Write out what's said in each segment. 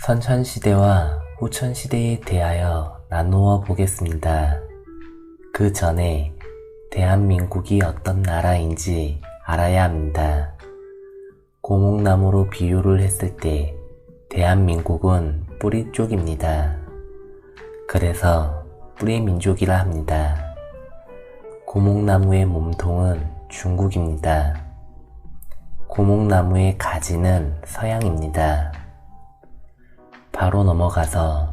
선천시대와 후천시대에 대하여 나누어 보겠습니다. 그 전에 대한민국이 어떤 나라인지 알아야 합니다. 고목나무로 비유를 했을 때 대한민국은 뿌리 쪽입니다. 그래서 뿌리민족이라 합니다. 고목나무의 몸통은 중국입니다. 고목나무의 가지는 서양입니다. 바로 넘어가서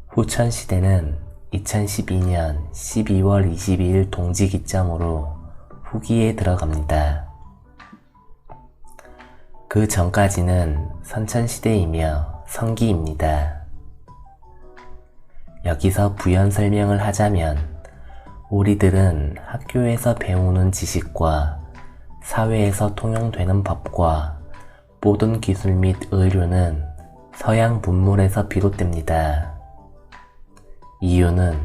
후천시대는 2012년 12월 22일 동지 기점으로 후기에 들어갑니다. 그 전까지는 선천시대이며 성기입니다. 여기서 부연 설명을 하자면 우리들은 학교에서 배우는 지식과 사회에서 통용되는 법과 모든 기술 및 의료는 서양 문물에서 비롯됩니다. 이유는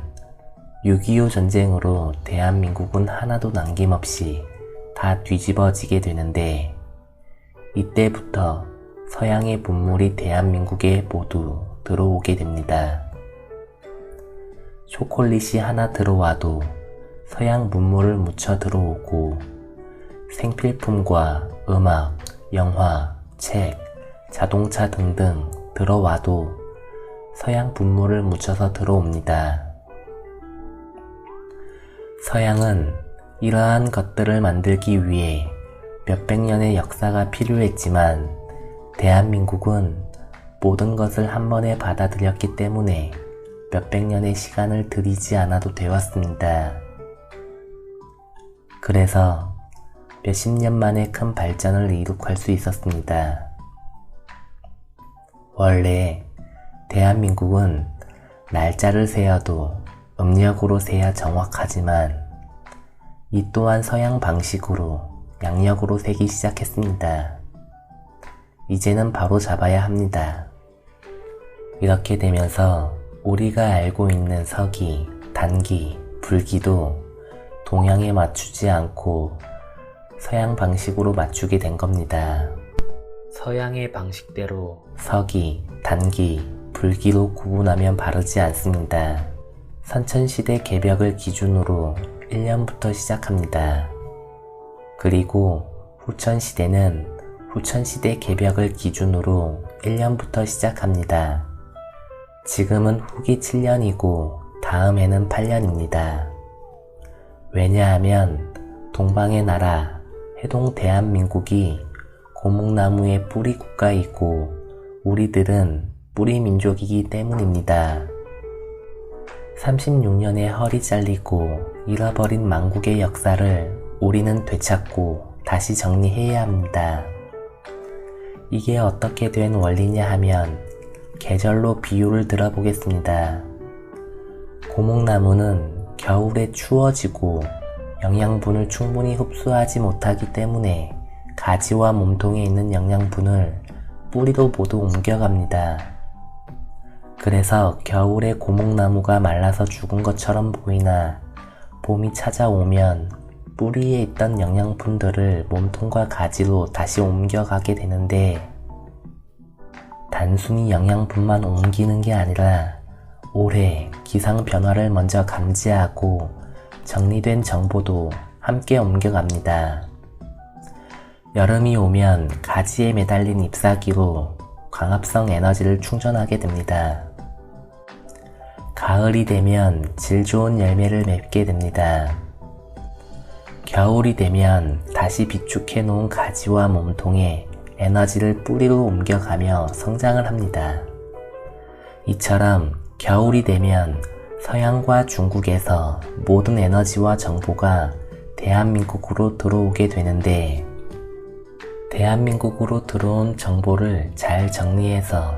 6.25 전쟁으로 대한민국은 하나도 남김없이 다 뒤집어지게 되는데 이때부터 서양의 문물이 대한민국에 모두 들어오게 됩니다. 초콜릿이 하나 들어와도 서양 문물을 묻혀 들어오고 생필품과 음악, 영화, 책, 자동차 등등 들어와도 서양 문물을 묻혀서 들어옵니다. 서양은 이러한 것들을 만들기 위해 몇백 년의 역사가 필요했지만 대한민국은 모든 것을 한 번에 받아들였기 때문에 몇백 년의 시간을 들이지 않아도 되었습니다. 그래서 몇십 년 만에 큰 발전을 이룩할 수 있었습니다. 원래 대한민국은 날짜를 세어도 음력으로 세야 정확하지만 이 또한 서양 방식으로 양력으로 세기 시작했습니다. 이제는 바로 잡아야 합니다. 이렇게 되면서 우리가 알고 있는 서기, 단기, 불기도 동양에 맞추지 않고 서양 방식으로 맞추게 된 겁니다. 서양의 방식대로 서기, 단기, 불기로 구분하면 바르지 않습니다. 선천시대 개벽을 기준으로 1년부터 시작합니다. 그리고 후천시대는 후천시대 개벽을 기준으로 1년부터 시작합니다. 지금은 후기 7년이고 다음해는 8년입니다. 왜냐하면 동방의 나라 해동 대한민국이 고목나무의 뿌리 국가이고 우리들은 뿌리 민족이기 때문입니다. 36년에 허리 잘리고 잃어버린 만국의 역사를 우리는 되찾고 다시 정리해야 합니다. 이게 어떻게 된 원리냐 하면 계절로 비유를 들어보겠습니다. 고목나무는 겨울에 추워지고 영양분을 충분히 흡수하지 못하기 때문에 가지와 몸통에 있는 영양분을 뿌리로 모두 옮겨갑니다. 그래서 겨울에 고목나무가 말라서 죽은 것처럼 보이나 봄이 찾아오면 뿌리에 있던 영양분들을 몸통과 가지로 다시 옮겨가게 되는데 단순히 영양분만 옮기는 게 아니라 올해 기상 변화를 먼저 감지하고 정리된 정보도 함께 옮겨갑니다. 여름이 오면 가지에 매달린 잎사귀로 광합성 에너지를 충전하게 됩니다. 가을이 되면 질 좋은 열매를 맺게 됩니다. 겨울이 되면 다시 비축해 놓은 가지와 몸통에 에너지를 뿌리로 옮겨가며 성장을 합니다. 이처럼 겨울이 되면 서양과 중국에서 모든 에너지와 정보가 대한민국으로 들어오게 되는데 대한민국으로 들어온 정보를 잘 정리해서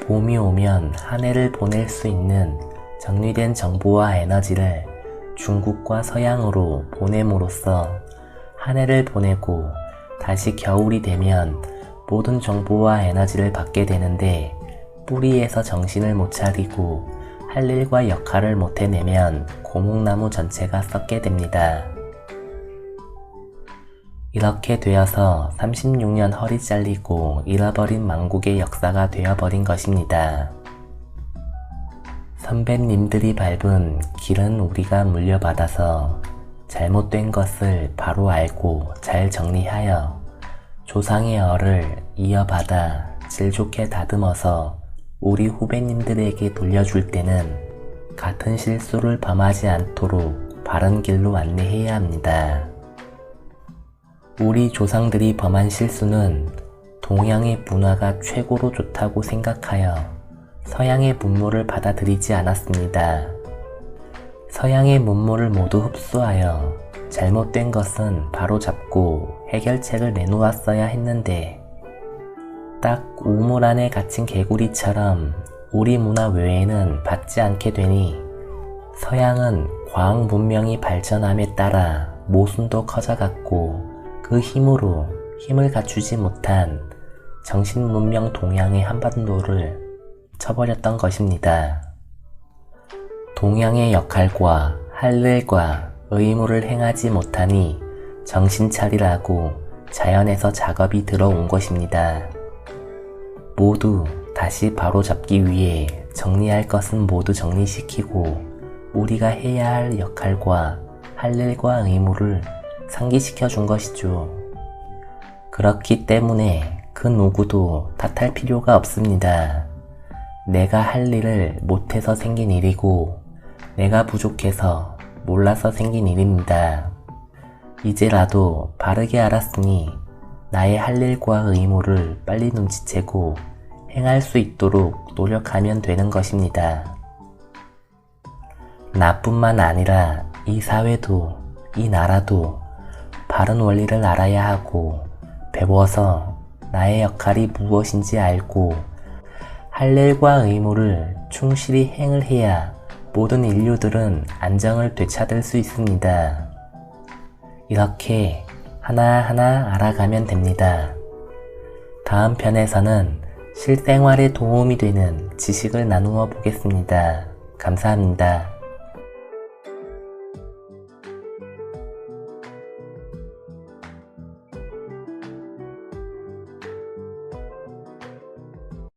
봄이 오면 한 해를 보낼 수 있는 정리된 정보와 에너지를 중국과 서양으로 보냄으로써 한 해를 보내고 다시 겨울이 되면 모든 정보와 에너지를 받게 되는데 뿌리에서 정신을 못 차리고 할 일과 역할을 못 해내면 고목나무 전체가 썩게 됩니다. 이렇게 되어서 36년 허리 잘리고 잃어버린 망국의 역사가 되어버린 것입니다. 선배님들이 밟은 길은 우리가 물려받아서 잘못된 것을 바로 알고 잘 정리하여 조상의 얼을 이어받아 질 좋게 다듬어서 우리 후배님들에게 돌려줄 때는 같은 실수를 범하지 않도록 바른 길로 안내해야 합니다. 우리 조상들이 범한 실수는 동양의 문화가 최고로 좋다고 생각하여 서양의 문물을 받아들이지 않았습니다. 서양의 문물을 모두 흡수하여 잘못된 것은 바로잡고 해결책을 내놓았어야 했는데 딱 우물 안에 갇힌 개구리처럼 우리 문화 외에는 받지 않게 되니 서양은 과학 문명이 발전함에 따라 모순도 커져갔고 그 힘으로 힘을 갖추지 못한 정신 문명 동양의 한반도를 쳐버렸던 것입니다. 동양의 역할과 할 일과 의무를 행하지 못하니 정신 차리라고 자연에서 작업이 들어온 것입니다. 모두 다시 바로잡기 위해 정리할 것은 모두 정리시키고 우리가 해야 할 역할과 할 일과 의무를 상기시켜 준 것이죠. 그렇기 때문에 그 누구도 탓할 필요가 없습니다. 내가 할 일을 못해서 생긴 일이고 내가 부족해서 몰라서 생긴 일입니다. 이제라도 바르게 알았으니 나의 할 일과 의무를 빨리 눈치채고 행할 수 있도록 노력하면 되는 것입니다. 나뿐만 아니라 이 사회도 이 나라도 바른 원리를 알아야 하고 배워서 나의 역할이 무엇인지 알고 할 일과 의무를 충실히 행을 해야 모든 인류들은 안정을 되찾을 수 있습니다. 이렇게 하나하나 알아가면 됩니다. 다음 편에서는 실생활에 도움이 되는 지식을 나누어 보겠습니다. 감사합니다.